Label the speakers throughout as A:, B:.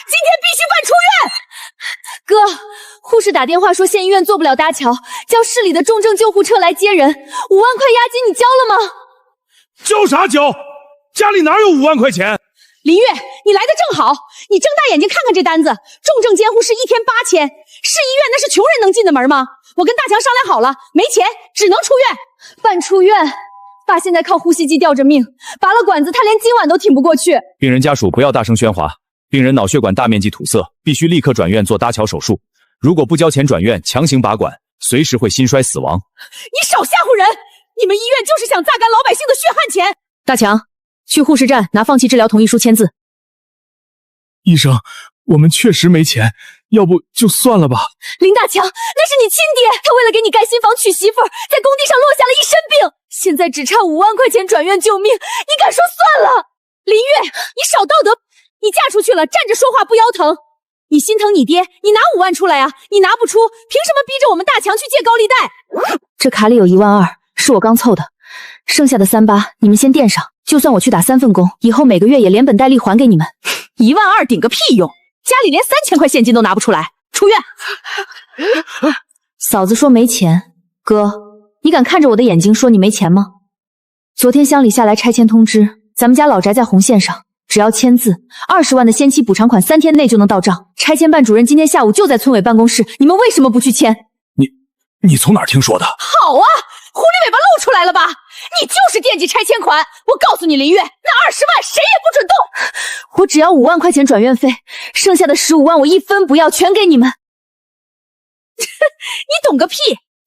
A: 今天必须办出院。哥，护士打电话说县医院做不了搭桥，叫市里的重症救护车来接人。5万块押金你交了吗？
B: 交啥交？家里哪有5万块钱？
A: 林月，你来的正好，你睁大眼睛看看这单子，重症监护室1天8000，市医院那是穷人能进的门吗？我跟大强商量好了，没钱只能出院。办出院，爸现在靠呼吸机吊着命，拔了管子他连今晚都挺不过去。
C: 病人家属不要大声喧哗，病人脑血管大面积堵塞，必须立刻转院做搭桥手术。如果不交钱转院，强行拔管，随时会心衰死亡。
A: 你少吓唬人！你们医院就是想榨干老百姓的血汗钱。大强，去护士站拿放弃治疗同意书签字。
B: 医生，我们确实没钱，要不就算了吧。
A: 林大强，那是你亲爹，他为了给你盖新房娶媳妇儿，在工地上落下了一身病，现在只差5万块钱转院救命，你敢说算了？林月，你少道德！你嫁出去了，站着说话不腰疼。你心疼你爹，你拿5万出来啊！你拿不出，凭什么逼着我们大强去借高利贷？这卡里有1万2，是我刚凑的，剩下的3.8你们先垫上。就算我去打3份工，以后每个月也连本带利还给你们。1万2顶个屁用！家里连3000块现金都拿不出来，出院。嫂子说没钱，哥，你敢看着我的眼睛说你没钱吗？昨天乡里下来拆迁通知，咱们家老宅在红线上，只要签字，20万的先期补偿款3天内就能到账。拆迁办主任今天下午就在村委办公室，你们为什么不去签？
B: 你从哪儿听说的？
A: 好啊，狐狸尾巴露出来了吧？你就是惦记拆迁款！我告诉你，林月，那20万谁也不准动。我只要5万块钱转院费，剩下的15万我一分不要，全给你们。你懂个屁！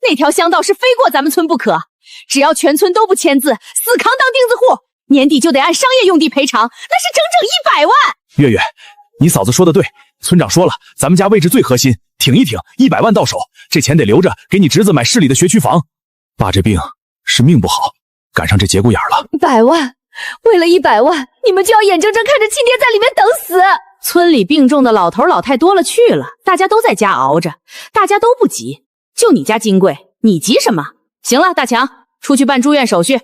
A: 那条乡道是非过咱们村不可，只要全村都不签字，死扛当钉子户，年底就得按商业用地赔偿，那是整整100万。
C: 月月，你嫂子说的对，村长说了，咱们家位置最核心，挺一挺，100万到手，这钱得留着给你侄子买市里的学区房。爸这病是命不好，赶上这节骨眼了。
A: 100万，为了100万，你们就要眼睁睁看着亲爹在里面等死。村里病重的老头老太多了去了，大家都在家熬着，大家都不急，就你家金贵，你急什么？行了，大强，出去办住院手续。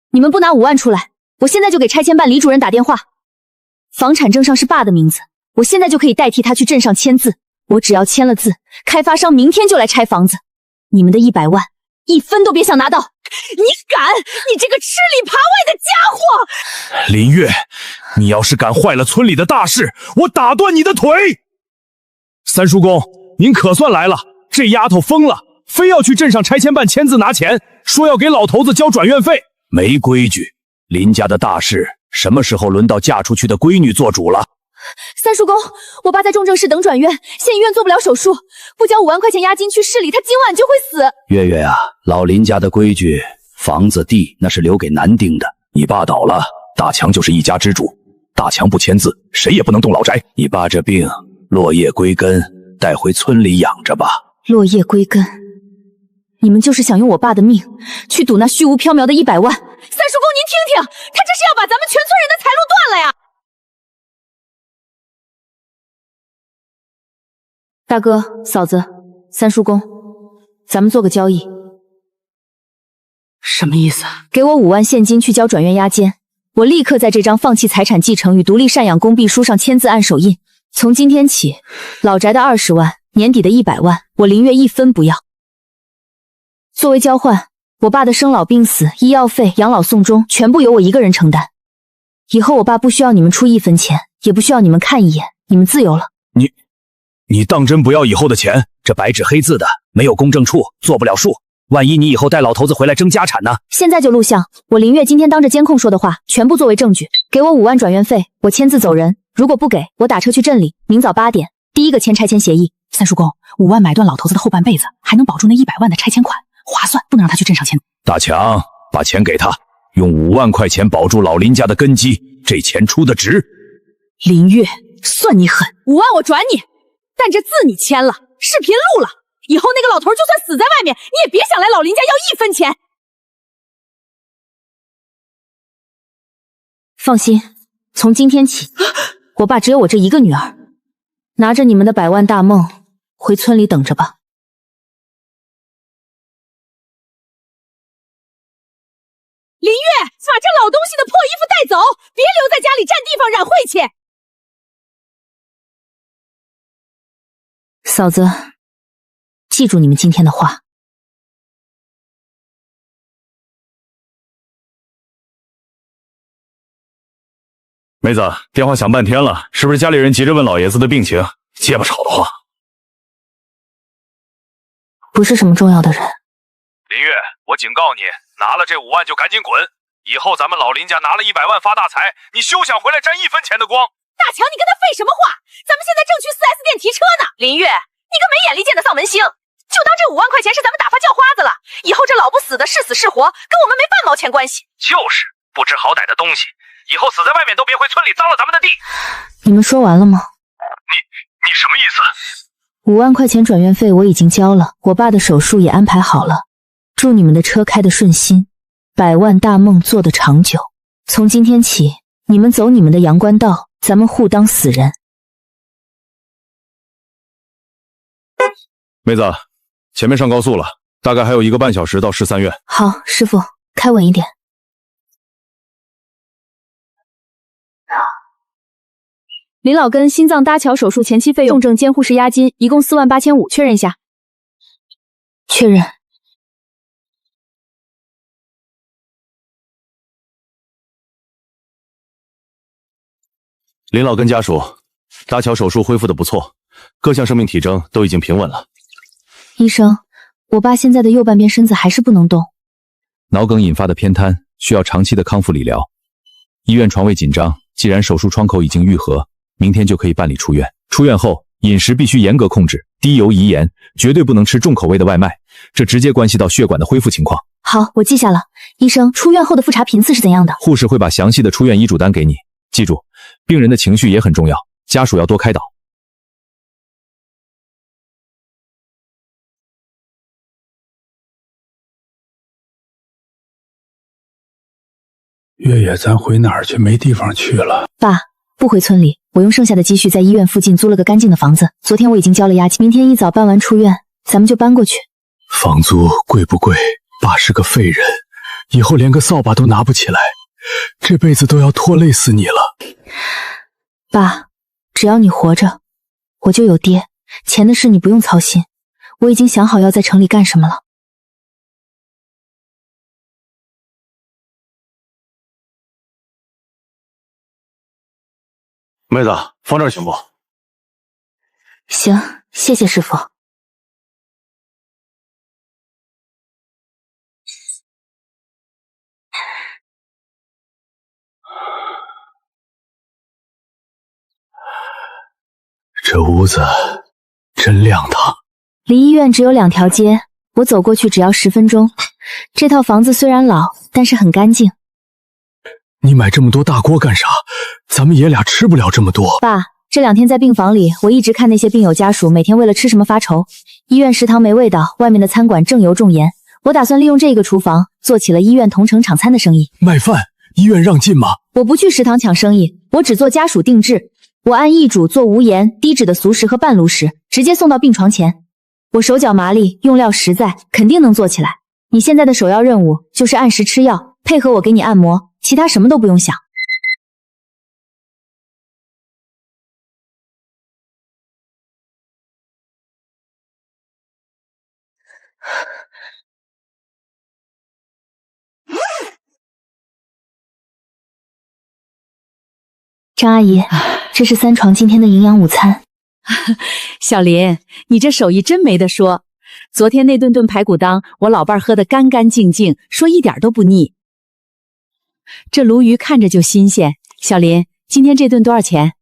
A: 你们不拿5万出来，我现在就给拆迁办李主任打电话。房产证上是爸的名字，我现在就可以代替他去镇上签字。我只要签了字，开发商明天就来拆房子。你们的100万，一分都别想拿到！你敢！你这个吃里扒外的家伙！
B: 林月，你要是敢坏了村里的大事，我打断你的腿！三叔公，您可算来了，这丫头疯了，非要去镇上拆迁办签字拿钱，说要给老头子交转院费，没规矩！林家的大事，什么时候轮到嫁出去的闺女做主了？
A: 三叔公，我爸在重症室等转院，县医院做不了手术，不交5万块钱押金去市里，他今晚就会死。
D: 月月啊，老林家的规矩，房子地那是留给男丁的。你爸倒了，大强就是一家之主，大强不签字，谁也不能动老宅。你爸这病落叶归根，带回村里养着吧。
A: 落叶归根，你们就是想用我爸的命去赌那虚无缥缈的100万。三叔公，您听听，他这是要把咱们全村人的财路断了呀！大哥、嫂子、三叔公，咱们做个交易。
E: 什么意思？
A: 给我5万现金去交转院押金，我立刻在这张放弃财产继承与独立赡养公币书上签字按手印。从今天起，老宅的20万，年底的100万，我林月一分不要。作为交换，我爸的生老病死、医药费、养老送终全部由我一个人承担。以后我爸不需要你们出1分钱，也不需要你们看一眼，你们自由了。
B: 你当真不要以后的钱？
D: 这白纸黑字的，没有公证处做不了数。万一你以后带老头子回来争家产呢？
A: 现在就录像，我林月今天当着监控说的话，全部作为证据。给我5万转院费，我签字走人。如果不给，我打车去镇里，明早8点，第一个签拆迁协议。
E: 三叔公，5万买断老头子的后半辈子，还能保住那100万的拆迁款，划算，不能让他去镇上签。
B: 大强，把钱给他，用5万块钱保住老林家的根基，这钱出的值。
E: 林月，算你狠
A: ！5万我转你。但这字你签了，视频录了，以后那个老头就算死在外面，你也别想来老林家要1分钱。放心，从今天起，我爸只有我这一个女儿，拿着你们的100万大梦，回村里等着吧。林月，把这老东西的破衣服带走，别留在家里占地方染晦气。
E: 嫂子，记住你们今天的话。
C: 妹子，电话响半天了，是不是家里人急着问老爷子的病情？结巴吵得慌。
E: 不是什么重要的人。
C: 林月，我警告你，拿了这5万就赶紧滚！以后咱们老林家拿了100万发大财，你休想回来沾1分钱的光！
A: 大强，你跟他废什么话？咱们现在正去 4S 店提车呢。林月，你个没眼力见的丧门星，就当这5万块钱是咱们打发叫花子了。以后这老不死的是死是活，跟我们没半毛钱关系。
C: 就是不知好歹的东西，以后死在外面都别回村里脏了咱们的地。
E: 你们说完了吗？
C: 你什么意思
E: ？5万块钱转院费我已经交了，我爸的手术也安排好了。祝你们的车开得顺心，100万大梦做得长久。从今天起，你们走你们的阳关道，咱们互当死人。
C: 妹子，前面上高速了，大概还有1个半小时到13院。
E: 好，师傅，开稳一点。
A: 林老根心脏搭桥手术前期费用、重症监护室押金一共48500，确认一下。
E: 确认。
C: 林老根家属，搭桥手术恢复的不错，各项生命体征都已经平稳了。
E: 医生，我爸现在的右半边身子还是不能动。
D: 脑梗引发的偏瘫需要长期的康复理疗。医院床位紧张，既然手术窗口已经愈合，明天就可以办理出院。出院后饮食必须严格控制，低油宜盐，绝对不能吃重口味的外卖，这直接关系到血管的恢复情况。
E: 好，我记下了。医生，出院后的复查频次是怎样的？
D: 护士会把详细的出院医嘱单给你。记住，病人的情绪也很重要，家属要多开导。
F: 月月，咱回哪儿去？没地方去了。
E: 爸，不回村里，我用剩下的积蓄在医院附近租了个干净的房子。昨天我已经交了押金，明天一早办完出院，咱们就搬过去。
F: 房租贵不贵？爸是个废人，以后连个扫把都拿不起来，这辈子都要拖累死你了。
E: 爸，只要你活着，我就有爹，钱的事你不用操心，我已经想好要在城里干什么了。
C: 妹子，放这儿行不？
E: 行，谢谢师傅。
F: 这屋子真亮堂。
E: 离医院只有2条街，我走过去只要10分钟。这套房子虽然老，但是很干净。
F: 你买这么多大锅干啥？咱们爷俩吃不了这么多。
E: 爸，这2天在病房里，我一直看那些病友家属每天为了吃什么发愁。医院食堂没味道，外面的餐馆重油重盐，我打算利用这个厨房做起了医院同城场餐的生意。
F: 卖饭，医院让进吗？
E: 我不去食堂抢生意，我只做家属定制。我按医嘱做无盐、低脂的熟食和半炉食，直接送到病床前。我手脚麻利，用料实在，肯定能做起来。你现在的首要任务就是按时吃药，配合我给你按摩，其他什么都不用想。张阿姨，这是3床今天的营养午餐。
A: 小林，你这手艺真没得说。昨天那顿排骨汤，我老伴儿喝得干干净净，说一点都不腻。这鲈鱼看着就新鲜。小林，今天这顿多少钱？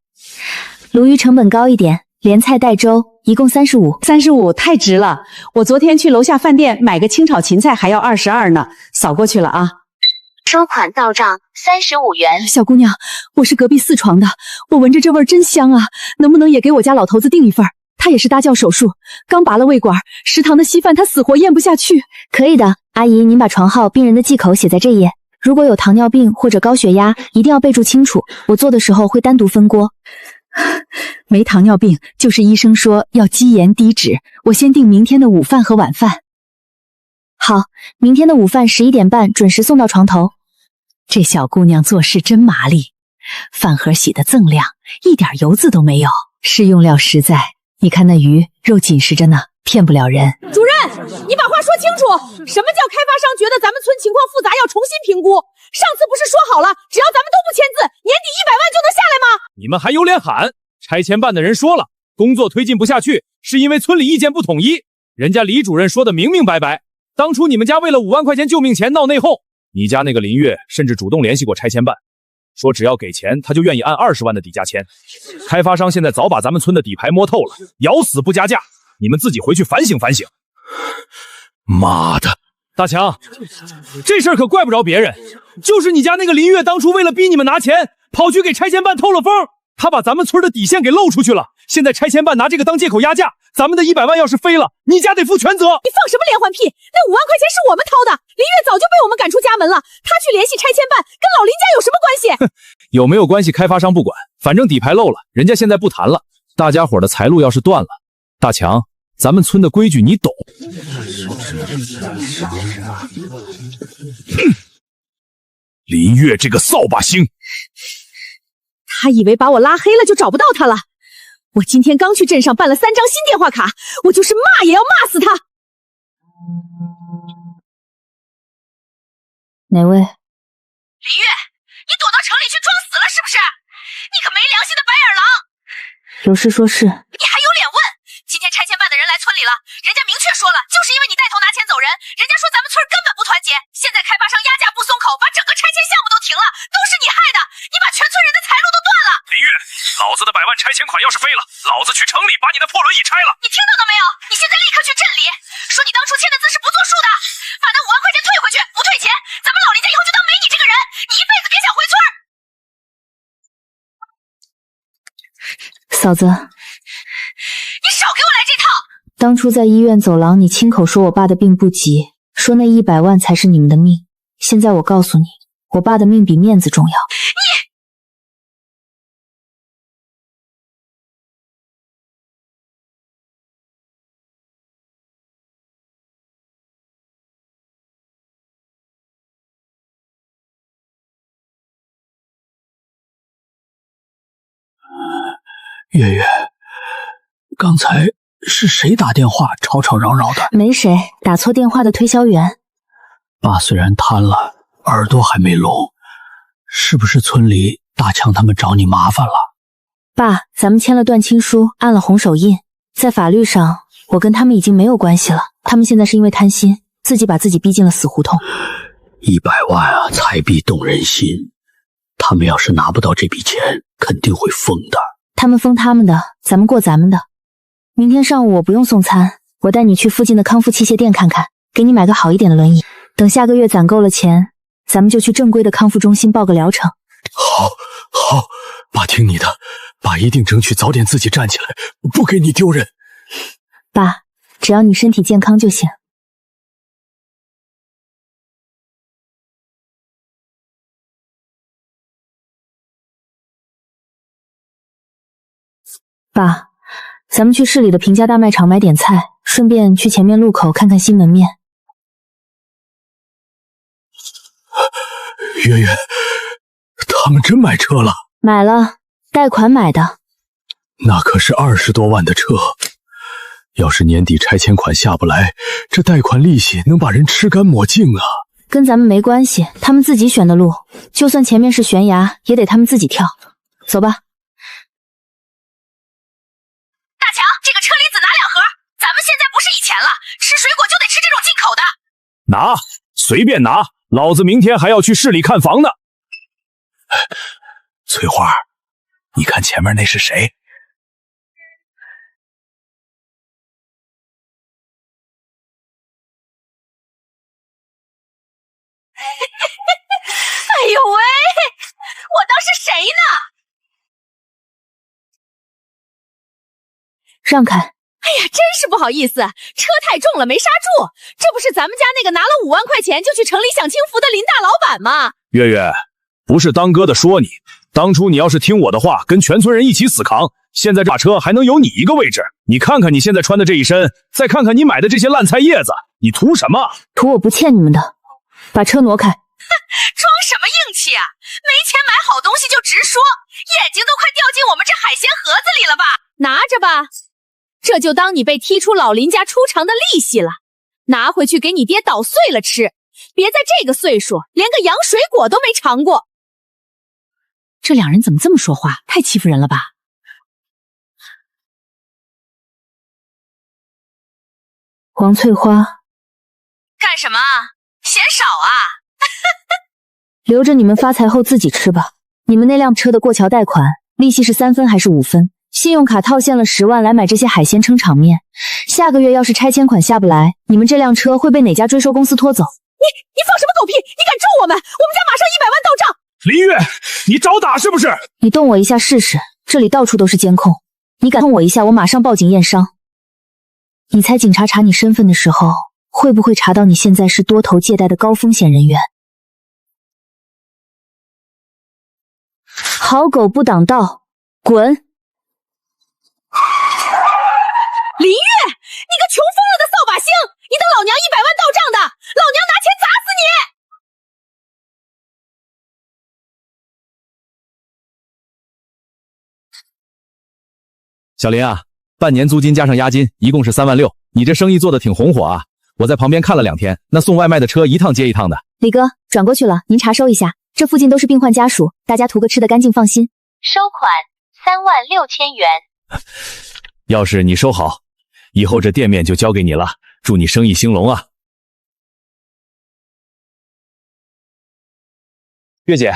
E: 鲈鱼成本高一点，连菜带粥，一共35。
A: 35太值了。我昨天去楼下饭店买个清炒芹菜还要22呢，扫过去了啊。
G: 收款到账35元。
A: 小姑娘，我是隔壁4床的，我闻着这味儿真香啊，能不能也给我家老头子订一份？他也是搭轿手术，刚拔了胃管，食堂的稀饭他死活咽不下去。
E: 可以的，阿姨，您把床号、病人的忌口写在这页。如果有糖尿病或者高血压，一定要备注清楚，我做的时候会单独分锅。
A: 没糖尿病，就是医生说要低盐低脂，我先订明天的午饭和晚饭。
E: 好，明天的午饭11点半准时送到床头。
A: 这小姑娘做事真麻利，饭盒洗得锃亮，一点油渍都没有，是用料实在。你看那鱼
E: 肉紧实着呢，骗不了人。
A: 主任，你把话说清楚，什么叫开发商觉得咱们村情况复杂，要重新评估？上次不是说好了，只要咱们都不签字，年底100万就能下来吗？
B: 你们还有脸喊？拆迁办的人说了，工作推进不下去，是因为村里意见不统一。人家李主任说的明明白白，当初你们家为了5万块钱救命钱闹内讧，你家那个林月甚至主动联系过拆迁办，说只要给钱，他就愿意按20万的底价签。开发商现在早把咱们村的底牌摸透了，咬死不加价。你们自己回去反省反省。
F: 妈的！
B: 大强，这事儿可怪不着别人，就是你家那个林月当初为了逼你们拿钱，跑去给拆迁办透了风，他把咱们村的底线给露出去了。现在拆迁办拿这个当借口压价，咱们的100万要是飞了，你家得负全责。
A: 你放什么连环屁？那5万块钱是我们掏的，林月早就被我们赶出家门了，他去联系拆迁办，跟老林家有什么关系？
B: 有没有关系？开发商不管，反正底牌漏了，人家现在不谈了。大家伙的财路要是断了，大强，咱们村的规矩你懂。
C: 林月这个扫把星，
A: 他以为把我拉黑了就找不到他了。我今天刚去镇上办了3张新电话卡，我就是骂也要骂死他。
E: 哪位？
A: 林月，你躲到城里去装死了是不是？你可没良心的白眼狼！
E: 有事说事。
A: 你还有脸问？今天拆迁办的人来村里了，人家明确说了，就是因为你带头拿钱走人，人家说咱们村根本不团结。现在开发商压价不松口，把整个拆迁项目都停了，都是你害的，你把全村人的财路都断了。
C: 林月，老子的100万拆迁款要是飞了，老子去城里把你的破轮椅拆了。
A: 你听到了没有？你现在立刻去镇里，说你当初签的字是不作数的，把那5万块钱退回去，不退钱，咱们老林家以后就当没你这个人，你一辈子别想回村。
E: 嫂子，
A: 你少给我来这套！
E: 当初在医院走廊，你亲口说我爸的病不急，说那100万才是你们的命。现在我告诉你，我爸的命比面子重要。
F: 月月，刚才是谁打电话吵吵嚷嚷的？
E: 没谁，打错电话的推销员。
F: 爸虽然瘫了，耳朵还没聋，是不是村里大强他们找你麻烦了？
E: 爸，咱们签了断亲书，按了红手印，在法律上我跟他们已经没有关系了。他们现在是因为贪心，自己把自己逼进了死胡同。
F: 100万啊，财币动人心，他们要是拿不到这笔钱，肯定会疯的。
E: 他们疯他们的，咱们过咱们的。明天上午我不用送餐，我带你去附近的康复器械店看看，给你买个好一点的轮椅。等下个月攒够了钱，咱们就去正规的康复中心报个疗程。
F: 好，好，爸听你的，爸一定争取早点自己站起来，不给你丢人。
E: 爸，只要你身体健康就行。爸，咱们去市里的平价大卖场买点菜，顺便去前面路口看看新门面。
F: 月月，他们真买车了？
E: 买了，贷款买的。
F: 那可是20多万的车，要是年底拆迁款下不来，这贷款利息能把人吃干抹净啊！
E: 跟咱们没关系，他们自己选的路，就算前面是悬崖，也得他们自己跳。走吧。
A: 车厘子拿2盒，咱们现在不是以前了，吃水果就得吃这种进口的。
B: 拿，随便拿，老子明天还要去市里看房呢。
C: 翠花，你看前面那是谁？
A: 哎呦喂，我当是谁呢？
E: 让开！
A: 哎呀，真是不好意思，车太重了没刹住。这不是咱们家那个拿了5万块钱就去城里享清福的林大老板吗？
B: 月月，不是当哥的说你，当初你要是听我的话，跟全村人一起死扛，现在这把车还能有你一个位置。你看看你现在穿的这一身，再看看你买的这些烂菜叶子，你图什么？
E: 图我不欠你们的。把车挪开！
A: 装什么硬气啊？没钱买好东西就直说，眼睛都快掉进我们这海鲜盒子里了吧？拿着吧。这这就当你被踢出老林家出场的利息了，拿回去给你爹捣碎了吃，别在这个岁数连个洋水果都没尝过。这两人怎么这么说话？太欺负人了吧！
E: 王翠花，
A: 干什么啊？嫌少啊？
E: 留着你们发财后自己吃吧。你们那辆车的过桥贷款利息是3分还是5分？信用卡套现了10万来买这些海鲜撑场面，下个月要是拆迁款下不来，你们这辆车会被哪家追收公司拖走？
A: 你放什么狗屁！你敢咒我们？我们家马上100万到账！
B: 林月，你找打是不是？
E: 你动我一下试试，这里到处都是监控，你敢动我一下，我马上报警验伤。你猜警察查你身份的时候，会不会查到你现在是多头借贷的高风险人员？好狗不挡道，滚！
A: 林月，你个穷疯了的扫把星！你等老娘100万到账的，老娘拿钱砸死你！
C: 小林啊，半年租金加上押金，一共是3万6。你这生意做得挺红火啊！我在旁边看了2天，那送外卖的车一趟接一趟的。
E: 李哥，转过去了，您查收一下，这附近都是病患家属，大家图个吃得干净放心。
G: 收款36000元。
C: 要是你收好，以后这店面就交给你了，祝你生意兴隆啊！
B: 月姐，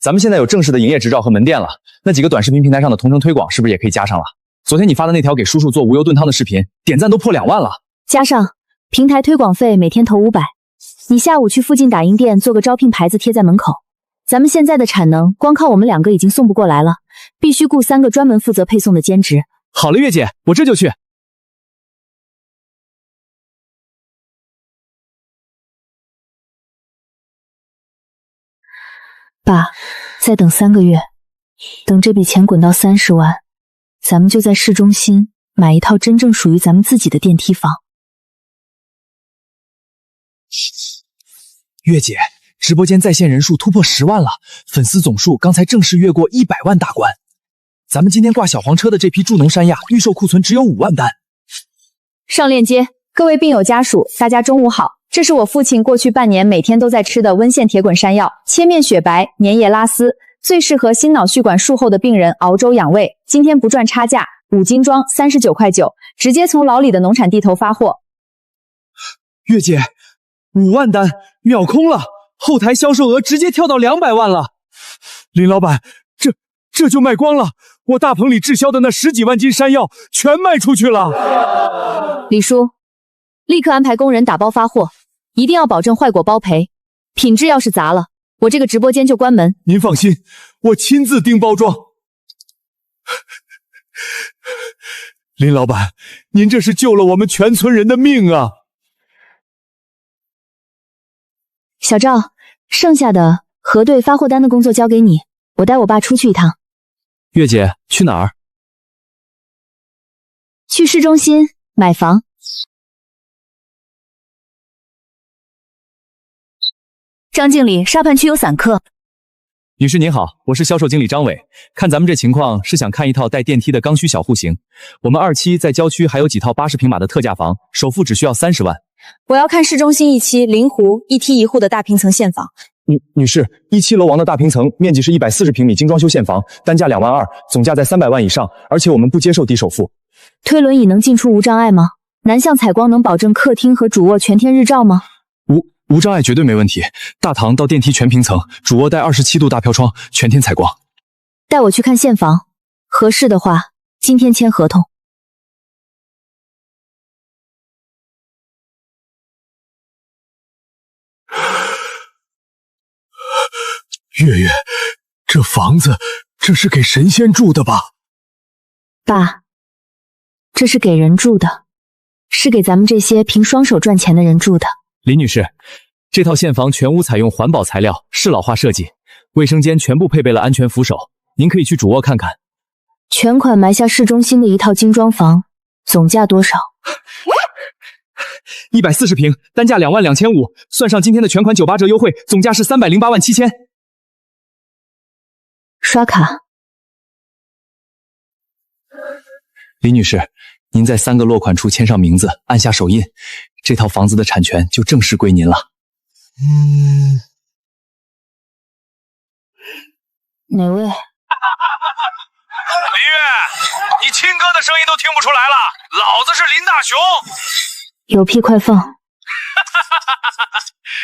B: 咱们现在有正式的营业执照和门店了，那几个短视频平台上的同城推广是不是也可以加上了？昨天你发的那条给叔叔做无油炖汤的视频，点赞都破2万了。
E: 加上平台推广费每天投500，你下午去附近打印店做个招聘牌子贴在门口。咱们现在的产能，光靠我们2个已经送不过来了，必须雇3个专门负责配送的兼职。
B: 好了，月姐，我这就去。
E: 爸，再等3个月，等这笔钱滚到30万，咱们就在市中心买一套真正属于咱们自己的电梯房。
B: 月姐，直播间在线人数突破10万了，粉丝总数刚才正式越过100万大关。咱们今天挂小黄车的这批助农山药预售库存只有5万单。
A: 上链接，各位病友家属，大家中午好。这是我父亲过去半年每天都在吃的温县铁滚山药，切面雪白，粘液拉丝，最适合心脑血管术后的病人熬粥养胃。今天不赚差价，5斤装39.9块，直接从老李的农产地头发货。
B: 月姐，5万单秒空了，后台销售额直接跳到200万了。林老板，这就卖光了，我大棚里滞销的那10几万斤山药全卖出去了。
A: 李叔，立刻安排工人打包发货，一定要保证坏果包赔，品质要是砸了，我这个直播间就关门。
B: 您放心，我亲自盯包装。林老板，您这是救了我们全村人的命啊！
E: 小赵，剩下的核对发货单的工作交给你，我带我爸出去一趟。
C: 月姐，去哪儿？
E: 去市中心买房。
A: 张经理，沙盘区有散客。
C: 女士您好，我是销售经理张伟。看咱们这情况，是想看一套带电梯的刚需小户型。我们2期在郊区还有几套80平码的特价房，首付只需要30万。
A: 我要看市中心1期临湖1梯1户的大平层现房。
B: 女士，1期楼王的大平层，面积是140平米精装修现房，单价2万2，总价在300万以上，而且我们不接受低首付。
E: 推轮椅能进出无障碍吗？南向采光能保证客厅和主卧全天日照吗？
C: 无障碍绝对没问题，大堂到电梯全平层，主卧带27度大飘窗，全天采光。
E: 带我去看现房，合适的话，今天签合同。
F: 月月，这房子这是给神仙住的吧？
E: 爸，这是给人住的，是给咱们这些凭双手赚钱的人住的。
C: 林女士，这套现房全屋采用环保材料，适老化设计，卫生间全部配备了安全扶手，您可以去主卧看看。
E: 全款买下市中心的一套精装房，总价多少
B: ？140平，单价2万2500，算上今天的全款98折优惠，总价是308万7000。
E: 刷卡。
C: 林女士，您在3个落款处签上名字，按下手印，这套房子的产权就正式归您了。
E: 哪位？
B: 林月，你亲哥的声音都听不出来了，老子是林大雄。
E: 有屁快放！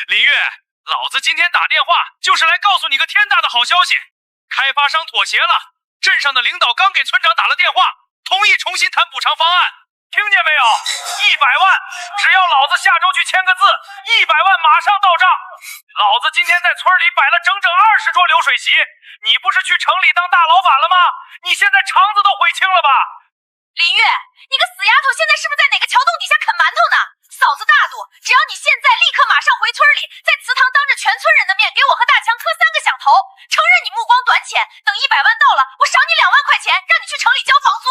B: 林月，老子今天打电话就是来告诉你个天大的好消息，开发商妥协了，镇上的领导刚给村长打了电话，同意重新谈补偿方案，听见没有？100万，只要老子下周去签个字，100万马上到账。老子今天在村里摆了整整20桌流水席，你不是去城里当大老板了吗？你现在肠子都悔青了吧？
A: 林月，你个死丫头，现在是不是在哪个桥洞底下啃馒头呢？嫂子大度，只要你现在立刻马上回村里，在祠堂当着全村人的面给我和大强磕3个响头，承认你目光短浅。等100万到了，我赏你2万块钱，让你去城里交房租。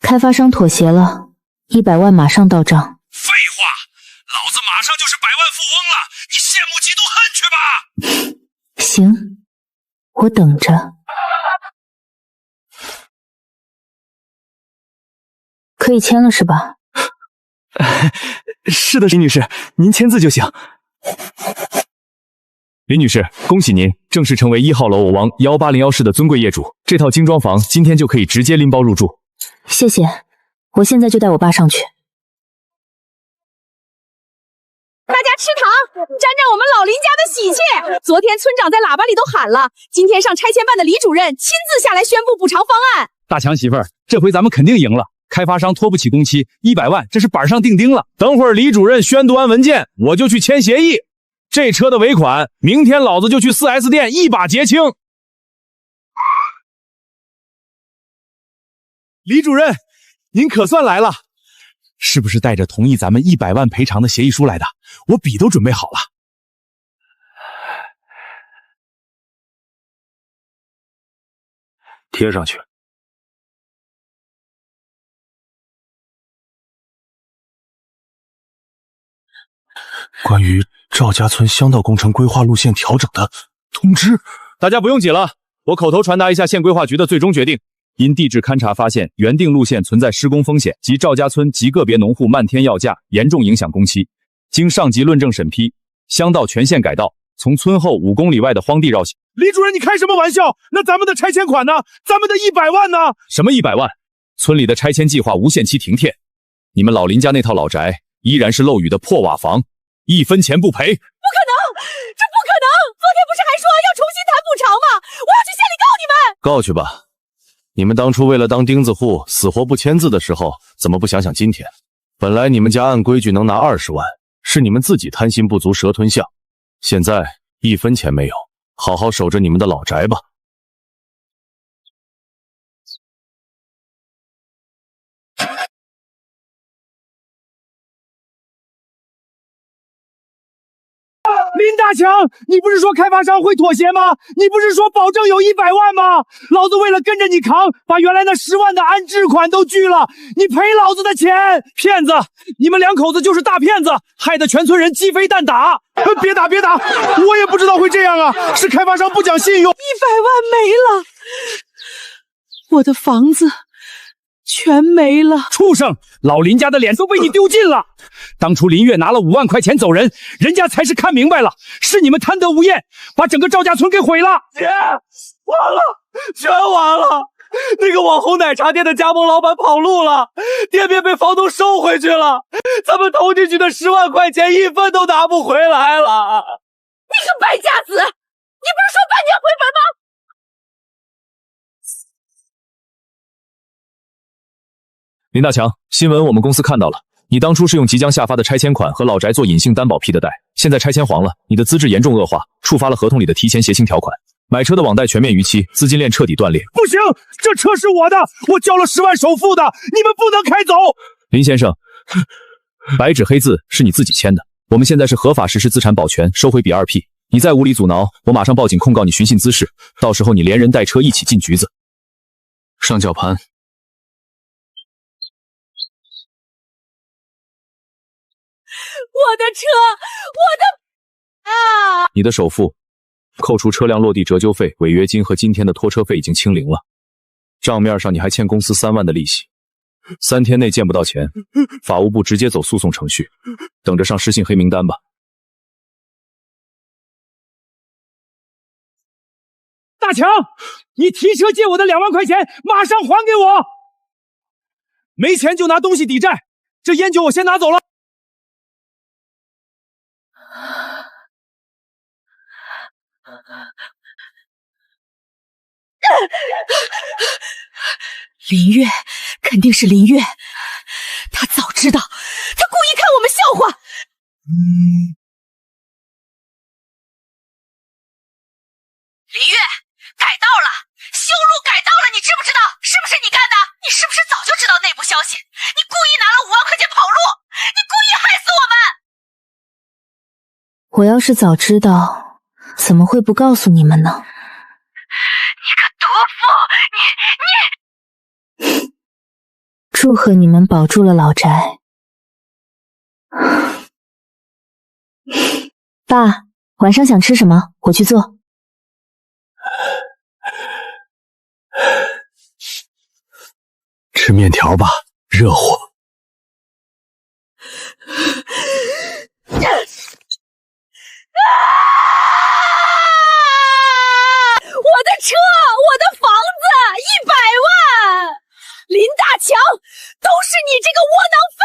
E: 开发商妥协了，100万马上到账。
B: 废话，老子马上就是百万富翁了，你羡慕嫉妒恨去吧。
E: 行，我等着。可以签了是吧？
C: 是的，林女士，您签字就行。林女士，恭喜您正式成为1号楼偶王18014室的尊贵业主，这套精装房今天就可以直接拎包入住。
E: 谢谢，我现在就带我爸上去。
A: 大家吃糖，沾沾我们老林家的喜气。昨天村长在喇叭里都喊了，今天上拆迁办的李主任亲自下来宣布补偿方案。
C: 大强媳妇儿，这回咱们肯定赢了。开发商拖不起工期，100万这是板上钉钉了。等会儿李主任宣读完文件，我就去签协议。这车的尾款，明天老子就去4S店一把结清。李主任，您可算来了，是不是带着同意咱们100万赔偿的协议书来的？我笔都准备好了。
F: 贴上去。关于赵家村乡道工程规划路线调整的通知，
C: 大家不用急了，我口头传达一下县规划局的最终决定。因地质勘查发现原定路线存在施工风险及赵家村及个别农户漫天要价，严重影响工期。经上级论证审批，乡道全线改道，从村后5公里外的荒地绕行。李主任，你开什么玩笑？那咱们的拆迁款呢？咱们的100万呢？什么100万？村里的拆迁计划无限期停电，你们老林家那套老宅依然是漏雨的破瓦房，1分钱不赔。
A: 不可能，这不可能！昨天不是还说要重新谈补偿吗？我要去县里告你们！
F: 告去吧。你们当初为了当钉子户，死活不签字的时候，怎么不想想今天？本来你们家按规矩能拿20万，是你们自己贪心不足蛇吞象，现在1分钱没有，好好守着你们的老宅吧。
B: 林大强，你不是说开发商会妥协吗？你不是说保证有100万吗？老子为了跟着你扛，把原来那10万的安置款都拒了，你赔老子的钱！骗子！你们2口子就是大骗子，害得全村人鸡飞蛋打！别打别打，我也不知道会这样啊，是开发商不讲信用。100
A: 万没了，我的房子全没了！
B: 畜生，老林家的脸都被你丢尽了！当初林月拿了5万块钱走人，人家才是看明白了，是你们贪得无厌，把整个赵家村给毁了。
H: 姐，完了，全完了！那个网红奶茶店的加盟老板跑路了，店面被房东收回去了，咱们投进去的10万块钱1分都拿不回来了。
A: 你个败家子，你不是说半年回本吗？
C: 林大强，新闻我们公司看到了，你当初是用即将下发的拆迁款和老宅做隐性担保批的贷，现在拆迁黄了，你的资质严重恶化，触发了合同里的提前协清条款，买车的网贷全面逾期，资金链彻底断裂。
B: 不行，这车是我的，我交了10万首付的，你们不能开走。
C: 林先生，白纸黑字是你自己签的，我们现在是合法实施资产保全，收回笔2P，你再无理阻挠，我马上报警控告你寻衅滋事，到时候你连人带车一起进局子。
F: 上绞盘。
A: 我的车，我的啊！
C: 你的首付，扣除车辆落地折旧费、违约金和今天的拖车费已经清零了。
F: 账面上你还欠公司3万的利息，3天内见不到钱，法务部直接走诉讼程序，等着上失信黑名单吧。
B: 大强，你提车借我的2万块钱，马上还给我！没钱就拿东西抵债，这烟酒我先拿走了。
A: 林月，肯定是林月，他早知道，他故意看我们笑话。林月，改道了，修路改道了，你知不知道？是不是你干的？你是不是早就知道内部消息？你故意拿了5万块钱跑路，你故意害死我们！
E: 我要是早知道，怎么会不告诉你们呢？
A: 你个毒妇，你！
E: 祝贺你们保住了老宅。爸，晚上想吃什么？我去做。
C: 吃面条吧，热乎。
A: 我的车，我的房子，100万！林大强，都是你这个窝囊废，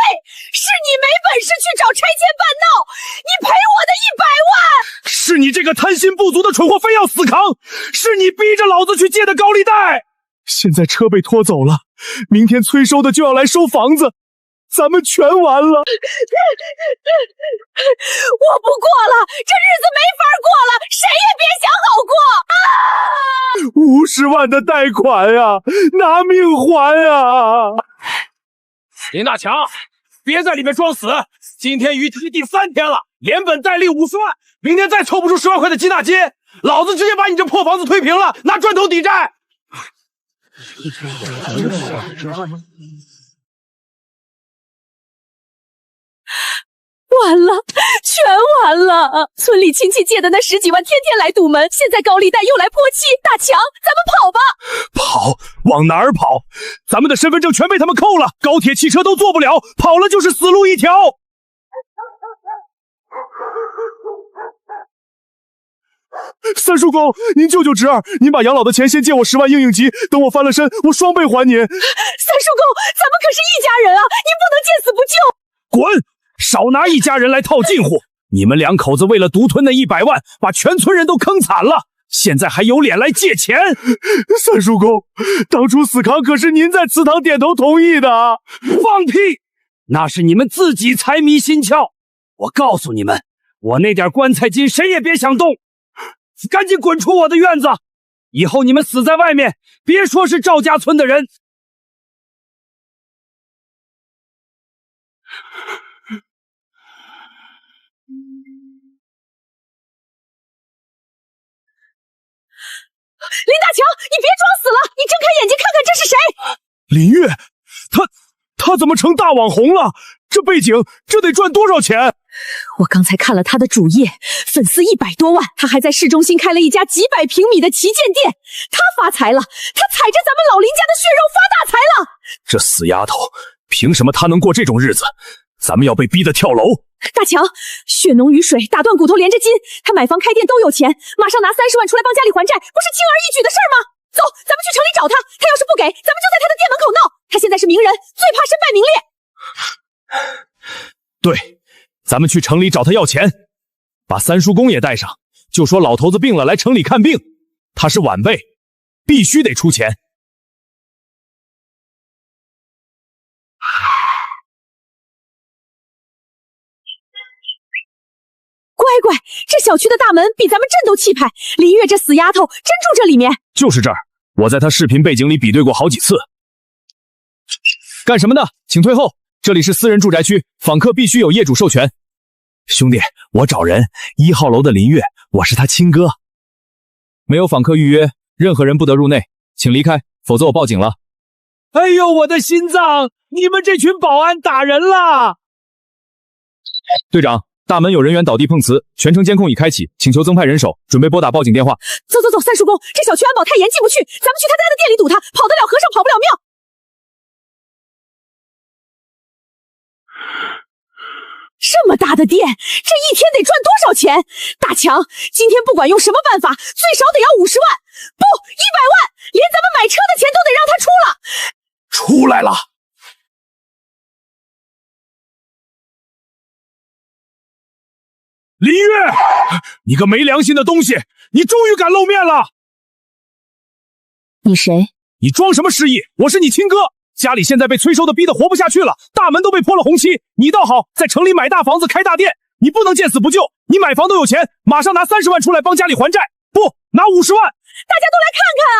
A: 是你没本事去找拆迁办闹，你赔我的100万！
B: 是你这个贪心不足的蠢货非要死扛，是你逼着老子去借的高利贷。现在车被拖走了，明天催收的就要来收房子，咱们全完了。
A: 我不过了，这日子没法过了，谁也别想好过
B: ！50万的贷款呀，拿命还呀！
H: 林大强，别在里面装死！今天逾期第3天了，连本带利50万，明天再凑不出10万块的缉纳金，老子直接把你这破房子推平了，拿砖头抵债！
A: 完了，全完了！村里亲戚借的那10几万，天天来堵门，现在高利贷又来泼漆。大强，咱们跑吧！
B: 跑？往哪儿跑？咱们的身份证全被他们扣了，高铁、汽车都坐不了，跑了就是死路一条。三叔公，您救救侄儿，您把养老的钱先借我10万应应急，等我翻了身，我双倍还您。三叔公，
A: 咱们可是一家人啊，您不能见死不救！
B: 滚！少拿一家人来套近乎！你们2口子为了独吞那100万，把全村人都坑惨了，现在还有脸来借钱？三叔公，当初死扛可是您在祠堂点头同意的。放屁！那是你们自己财迷心窍。我告诉你们，我那点棺材金谁也别想动，赶紧滚出我的院子！以后你们死在外面，别说是赵家村的人。
A: 林大强，你别装死了，你睁开眼睛看看这是谁？
B: 林月，他怎么成大网红了？这背景，这得赚多少钱？
A: 我刚才看了他的主页，粉丝100多万，他还在市中心开了一家几百平米的旗舰店，他发财了，他踩着咱们老林家的血肉发大财了。
C: 这死丫头，凭什么她能过这种日子？咱们要被逼得跳楼！
A: 大强，血浓于水，打断骨头连着筋，他买房开店都有钱，马上拿30万出来帮家里还债，不是轻而易举的事儿吗？走，咱们去城里找他，他要是不给，咱们就在他的店门口闹。他现在是名人，最怕身败名裂。
C: 对，咱们去城里找他要钱，把三叔公也带上，就说老头子病了，来城里看病，他是晚辈，必须得出钱。
A: 乖乖，这小区的大门比咱们镇都气派，林月这死丫头真住这里面？
C: 就是这儿，我在他视频背景里比对过好几次。干什么呢？请退后，这里是私人住宅区，访客必须有业主授权。兄弟，我找人，1号楼的林月，我是他亲哥。没有访客预约，任何人不得入内，请离开，否则我报警了。
B: 哎呦，我的心脏！你们这群保安打人了！
C: 队长，大门有人员倒地碰瓷，全程监控已开启，请求增派人手，准备拨打报警电话。
A: 走，三叔公，这小区安保太严，进不去，咱们去他家的店里堵他，跑得了和尚跑不了庙。这么大的店，这一天得赚多少钱？大强，今天不管用什么办法，最少得要50万，不100万，连咱们买车的钱都得让他出了。
B: 出来了！林月，你个没良心的东西，你终于敢露面了！
E: 你谁？
B: 你装什么失忆？我是你亲哥。家里现在被催收的逼得活不下去了，大门都被泼了红漆。你倒好，在城里买大房子开大店，你不能见死不救。你买房都有钱，马上拿30万出来帮家里还债，不拿50万。
A: 大家都来看看啊，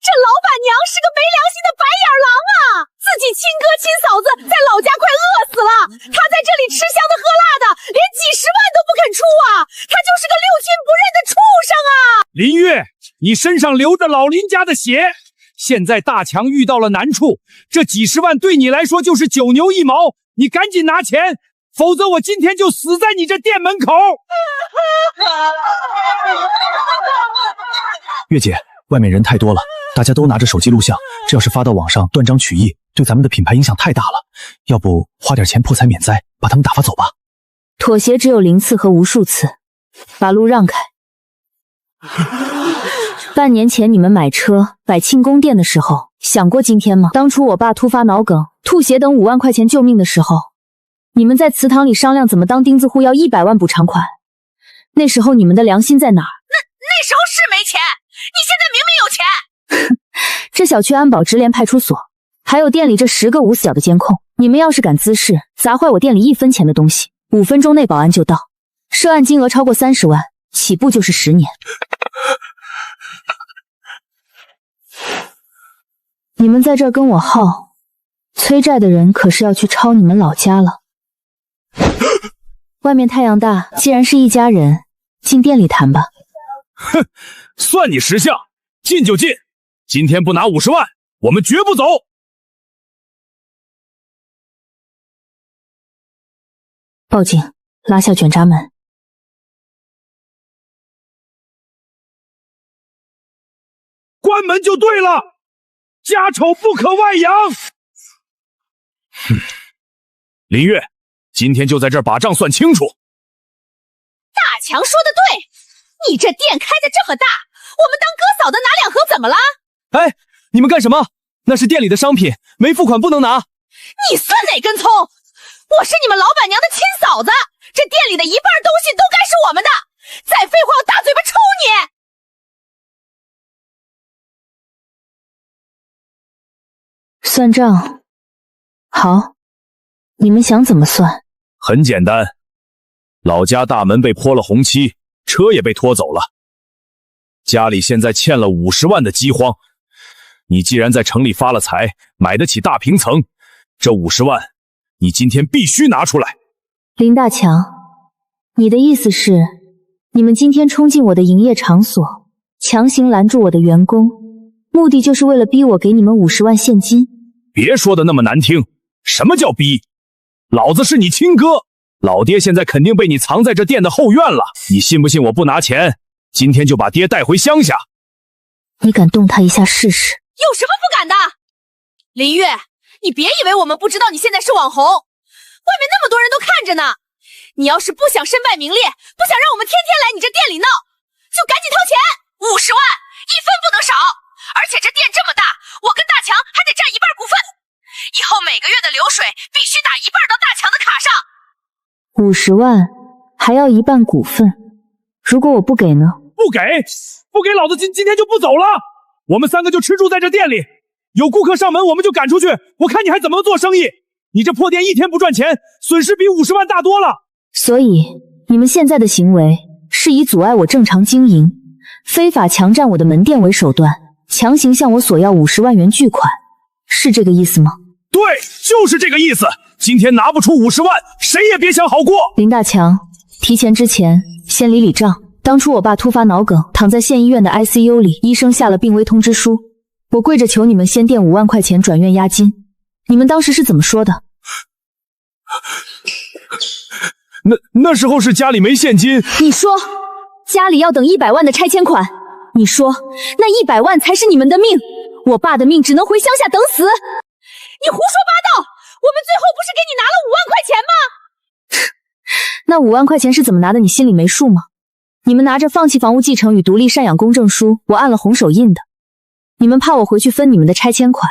A: 这老板娘是个没良心的白眼狼啊！自己亲哥亲嫂子在老家快饿死了，他在这里吃香的喝辣的，连几10万都不肯出啊！他就是个六亲不认的畜生啊！
B: 林月，你身上流着老林家的血。现在大强遇到了难处，这几10万对你来说就是9牛1毛，你赶紧拿钱，否则我今天就死在你这店门口。
C: 月姐，外面人太多了，大家都拿着手机录像，这要是发到网上断章取义，对咱们的品牌影响太大了。要不花点钱破财免灾，把他们打发走吧。
E: 妥协只有0次和无数次，把路让开。半年前你们买车摆庆功店的时候，想过今天吗？当初我爸突发脑梗吐血等5万块钱救命的时候，你们在祠堂里商量怎么当钉子户要100万补偿款，那时候你们的良心在哪儿？
A: 那时候是没钱，你现在明明有钱。
E: 这小区安保直连派出所，还有店里这10个无死角的监控，你们要是敢滋事，砸坏我店里1分钱的东西，5分钟内保安就到，涉案金额超过30万，起步就是10年。你们在这儿跟我耗，催债的人可是要去抄你们老家了。外面太阳大，既然是一家人，进店里谈吧。
B: 哼，算你识相，进就进，今天不拿50万，我们绝不走。
E: 报警，拉下卷闸门。
B: 关门就对了，家丑不可外扬。林月，今天就在这儿把账算清楚。
A: 大强说的对，你这店开的这么大，我们当哥嫂的拿2盒怎么了？
C: 哎，你们干什么？那是店里的商品，没付款不能拿。
A: 你算哪根葱？我是你们老板娘的亲嫂子，这店里的1半东西都该是我们的。再废话，我大嘴巴抽你！
E: 算账，好，你们想怎么算？
B: 很简单，老家大门被泼了红漆，车也被拖走了，家里现在欠了50万的饥荒。你既然在城里发了财，买得起大平层，这50万你今天必须拿出来。
E: 林大强，你的意思是，你们今天冲进我的营业场所，强行拦住我的员工，目的就是为了逼我给你们50万现金？
B: 别说的那么难听，什么叫逼？老子是你亲哥，老爹现在肯定被你藏在这店的后院了，你信不信我不拿钱，今天就把爹带回乡下？
E: 你敢动他一下试试？
A: 有什么不敢的？林月，你别以为我们不知道你现在是网红，外面那么多人都看着呢。你要是不想身败名裂，不想让我们天天来你这店里闹，就赶紧掏钱，50万，1分不能少。而且这店这么大，我跟大强还得占1半股份，以后每个月的流水必须打1半到大强的卡上。
E: 50万还要1半股份，如果我不给呢？
B: 不给，老子今天就不走了。我们3个就吃住在这店里，有顾客上门我们就赶出去，我看你还怎么做生意。你这破店一天不赚钱，损失比50万大多了。
E: 所以你们现在的行为是以阻碍我正常经营，非法强占我的门店为手段，强行向我索要50万元巨款，是这个意思吗？
B: 对，就是这个意思。今天拿不出50万，谁也别想好过。
E: 林大强，提钱之前先理理账。当初我爸突发脑梗，躺在县医院的 ICU 里，医生下了病危通知书，我跪着求你们先垫5万块钱转院押金，你们当时是怎么说的？
B: 那时候是家里没现金。
E: 你说家里要等100万的拆迁款，你说那100万才是你们的命，我爸的命只能回乡下等死。
A: 你胡说八道！我们最后不是给你拿了5万块钱吗？
E: 那5万块钱是怎么拿的？你心里没数吗？你们拿着放弃房屋继承与独立赡养公证书，我按了红手印的。你们怕我回去分你们的拆迁款，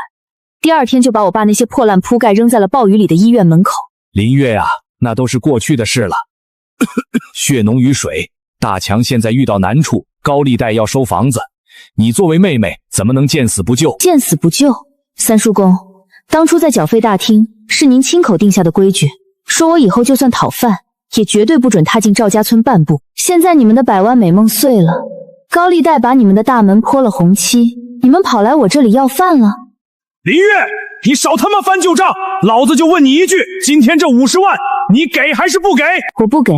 E: 第2天就把我爸那些破烂铺盖扔在了暴雨里的医院门口。
C: 林月啊，那都是过去的事了。血浓于水，大强现在遇到难处，高利贷要收房子，你作为妹妹怎么能见死不救？
E: 见死不救？三叔公，当初在缴费大厅是您亲口定下的规矩，说我以后就算讨饭也绝对不准踏进赵家村半步。现在你们的100万美梦碎了，高利贷把你们的大门泼了红漆，你们跑来我这里要饭了。
B: 林月，你少他妈翻旧账！老子就问你一句，今天这50万你给还是不给？
E: 我不给，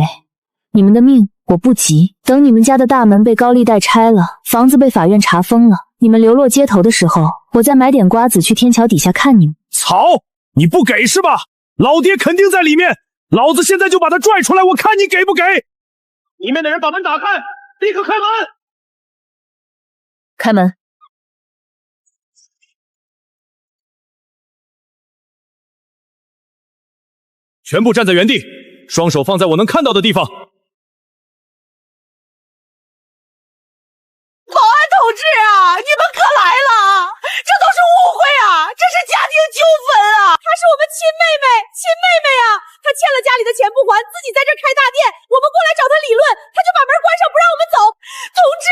E: 你们的命我不急。等你们家的大门被高利贷拆了，房子被法院查封了，你们流落街头的时候，我再买点瓜子去天桥底下看你们。
B: 操！你不给是吧？老爹肯定在里面，老子现在就把他拽出来，我看你给不给！
H: 里面的人把门打开，立刻开门！
E: 开门！
B: 全部站在原地，双手放在我能看到的地方。
A: 保安同志啊，你们可来了！这都是误会啊，这是家庭纠纷啊！她是我们亲妹妹啊！她欠了家里的钱不还，自己在这开大店，我们过来找她理论，她就把门关上不让我们走。同志，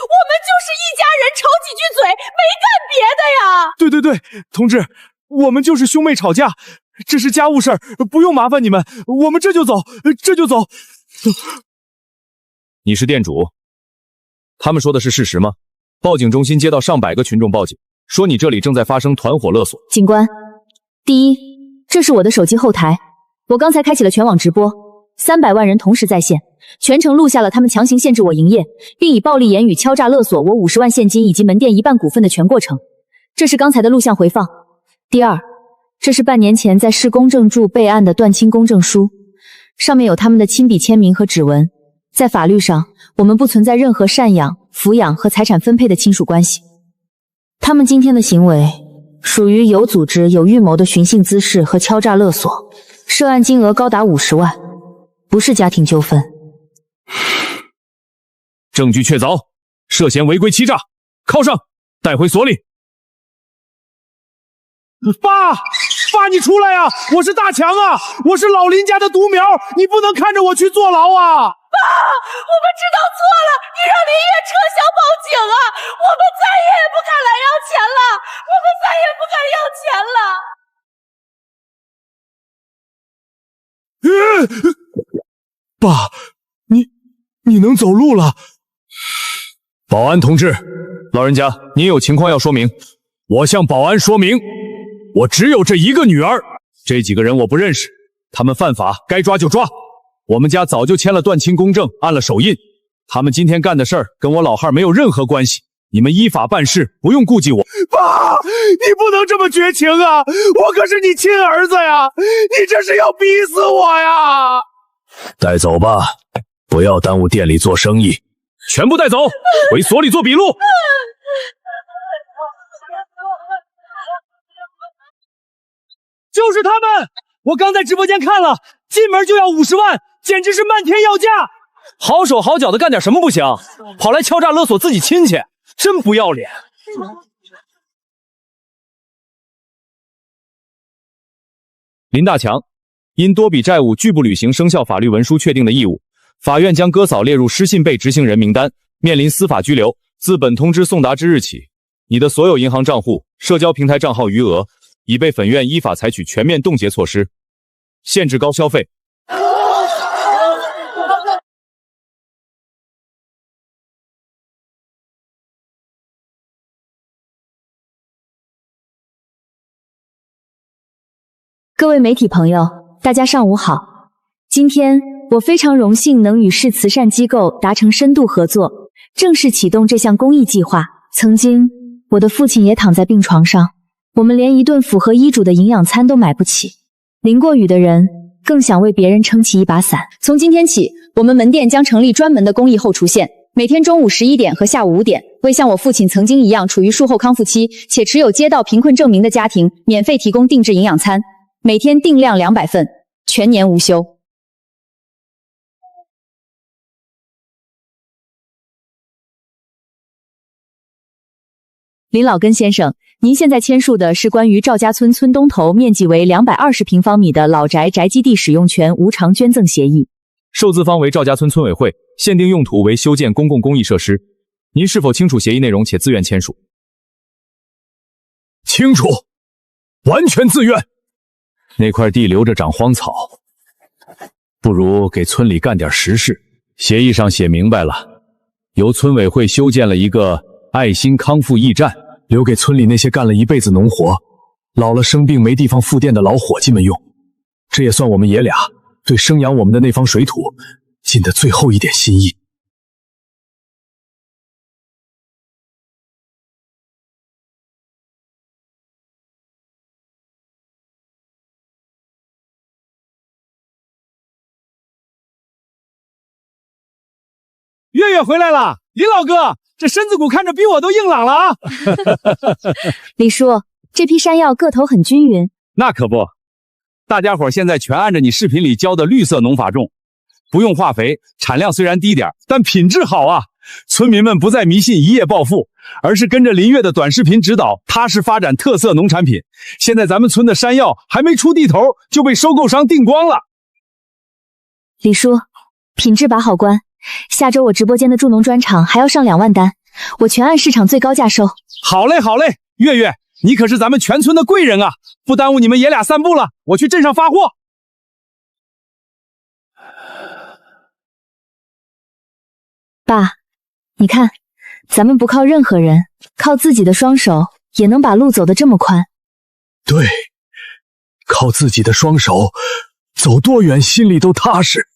A: 我们就是一家人，吵几句嘴，没干别的呀！
B: 对，同志，我们就是兄妹吵架，这是家务事儿，不用麻烦你们，我们这就走。
F: 你是店主，他们说的是事实吗？报警中心接到上百个群众报警，说你这里正在发生团伙勒索。
E: 警官，第一，这是我的手机后台，我刚才开启了全网直播，300万人同时在线，全程录下了他们强行限制我营业，并以暴力言语敲诈勒索我50万现金以及门店1半股份的全过程。这是刚才的录像回放。第二，这是半年前在市公证处备案的断亲公证书，上面有他们的亲笔签名和指纹。在法律上，我们不存在任何赡养、抚养和财产分配的亲属关系。他们今天的行为属于有组织、有预谋的寻衅滋事和敲诈勒索，涉案金额高达50万，不是家庭纠纷。
B: 证据确凿，涉嫌违规欺诈，铐上，带回所里。爸，你出来呀！我是大强啊，我是老林家的独苗，你不能看着我去坐牢啊！
A: 爸，我们知道错了，你让林月撤销报警啊！我们再也不敢来要钱了，我们再也不敢要钱了。
B: 爸，你能走路了？
F: 保安同志，老人家，您有情况要说明。
B: 我向保安说明，我只有这一个女儿，这几个人我不认识，他们犯法，该抓就抓。我们家早就签了断亲公证，按了手印，他们今天干的事儿跟我老汉没有任何关系，你们依法办事，不用顾忌我。爸，你不能这么绝情啊！我可是你亲儿子呀，你这是要逼死我呀！
D: 带走吧，不要耽误店里做生意。
B: 全部带走，回所里做笔录。就是他们，我刚在直播间看了，进门就要50万，简直是漫天要价。好手好脚的干点什么不行？跑来敲诈勒索自己亲戚，真不要脸。
F: 林大强因多笔债务拒不履行生效法律文书确定的义务，法院将哥嫂列入失信被执行人名单，面临司法拘留。自本通知送达之日起，你的所有银行账户、社交平台账号余额已被本院依法采取全面冻结措施，限制高消费。
E: 各位媒体朋友，大家上午好。今天我非常荣幸能与市慈善机构达成深度合作，正式启动这项公益计划。曾经，我的父亲也躺在病床上，我们连一顿符合医嘱的营养餐都买不起。淋过雨的人更想为别人撑起一把伞。
A: 从今天起，我们门店将成立专门的公益后厨线，每天中午11点和下午5点，为像我父亲曾经一样处于术后康复期且持有街道贫困证明的家庭，免费提供定制营养餐，每天定量200份，全年无休。林老根先生，您现在签署的是关于赵家村村东头面积为220平方米的老宅宅基地使用权无偿捐赠协议。
C: 受资方为赵家村村委会，限定用途为修建公共公益设施。您是否清楚协议内容且自愿签署？
B: 清楚，完全自愿。
C: 那块地留着长荒草，不如给村里干点实事。协议上写明白了，由村委会修建了一个爱心康复驿站，留给村里那些干了一辈子农活、老了生病没地方复电的老伙计们用。这也算我们爷俩对生养我们的那方水土尽的最后一点心意。
B: 月月回来了，林老哥，这身子骨看着比我都硬朗了啊！
E: 李叔，这批山药个头很均匀。
H: 那可不，大家伙现在全按着你视频里教的绿色农法种，不用化肥，产量虽然低点，但品质好啊！村民们不再迷信一夜暴富，而是跟着林月的短视频指导，踏实发展特色农产品。现在咱们村的山药还没出地头，就被收购商订光了。
E: 李叔，品质把好关。下周我直播间的助农专场还要上2万单，我全按市场最高价收。
H: 好嘞，好嘞，月月，你可是咱们全村的贵人啊！不耽误你们爷俩散步了，我去镇上发货。
E: 爸，你看，咱们不靠任何人，靠自己的双手也能把路走得这么宽。
B: 对，靠自己的双手，走多远心里都踏实。